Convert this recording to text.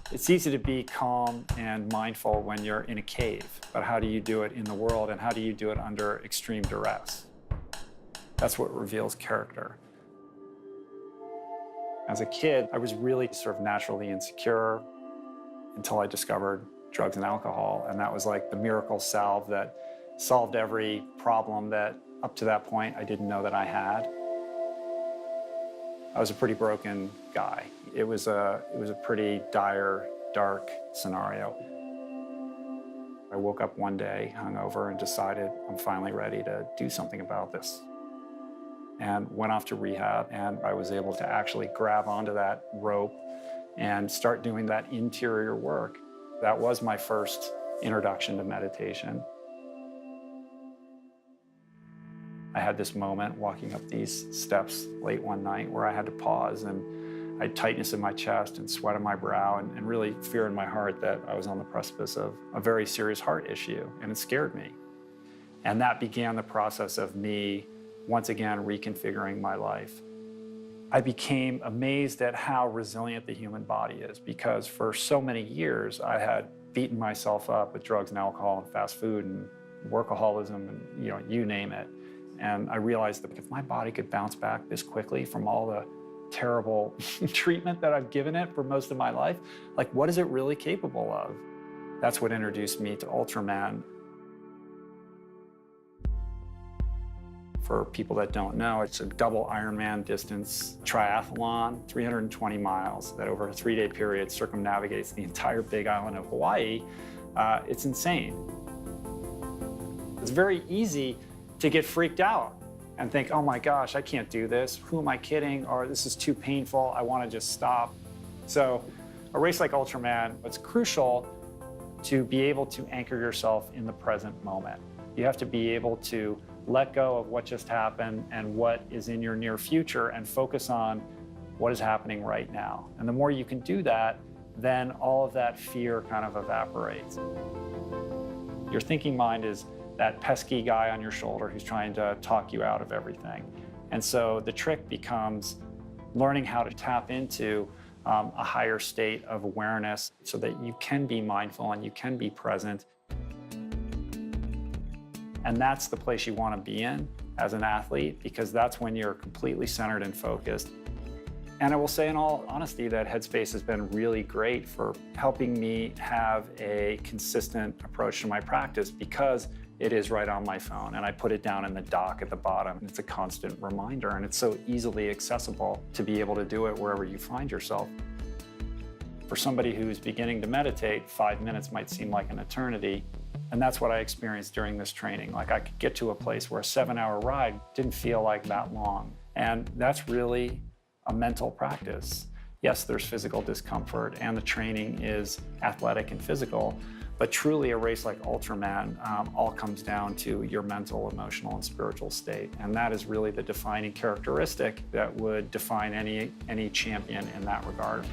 It's easy to be calm and mindful when you're in a cave, but how do you do it in the world, and how do you do it under extreme duress? That's what reveals character. As a kid, I was really sort of naturally insecure until I discovered drugs and alcohol, and that was like the miracle salve that solved every problem that up to that point I didn't know that I had. I was a pretty broken guy. It was a pretty dire, dark scenario. I woke up one day, hungover, and decided I'm finally ready to do something about this. And went off to rehab, and I was able to actually grab onto that rope and start doing that interior work. That was my first introduction to meditation. I had this moment walking up these steps late one night where I had to pause, and I had tightness in my chest and sweat on my brow and really fear in my heart that I was on the precipice of a very serious heart issue, and it scared me. And that began the process of me once again reconfiguring my life. I became amazed at how resilient the human body is, because for so many years I had beaten myself up with drugs and alcohol and fast food and workaholism and you name it. And I realized that if my body could bounce back this quickly from all the terrible treatment that I've given it for most of my life, like, what is it really capable of? That's what introduced me to Ultraman. For people that don't know, it's a double Ironman distance triathlon, 320 miles that over a 3-day period circumnavigates the entire big island of Hawaii. It's insane. It's very easy to get freaked out and think, oh my gosh, I can't do this. Who am I kidding? Or this is too painful. I want to just stop. So a race like Ultraman, it's crucial to be able to anchor yourself in the present moment. You have to be able to let go of what just happened and what is in your near future and focus on what is happening right now. And the more you can do that, then all of that fear kind of evaporates. Your thinking mind is that pesky guy on your shoulder who's trying to talk you out of everything. And so the trick becomes learning how to tap into a higher state of awareness so that you can be mindful and you can be present. And that's the place you want to be in as an athlete, because that's when you're completely centered and focused. And I will say in all honesty that Headspace has been really great for helping me have a consistent approach to my practice, because it is right on my phone and I put it down in the dock at the bottom. It's a constant reminder, and it's so easily accessible to be able to do it wherever you find yourself. For somebody who's beginning to meditate, 5 minutes might seem like an eternity. And that's what I experienced during this training. Like, I could get to a place where a 7-hour ride didn't feel like that long. And that's really a mental practice. Yes, there's physical discomfort and the training is athletic and physical, but truly a race like Ultraman all comes down to your mental, emotional, and spiritual state. And that is really the defining characteristic that would define any champion in that regard.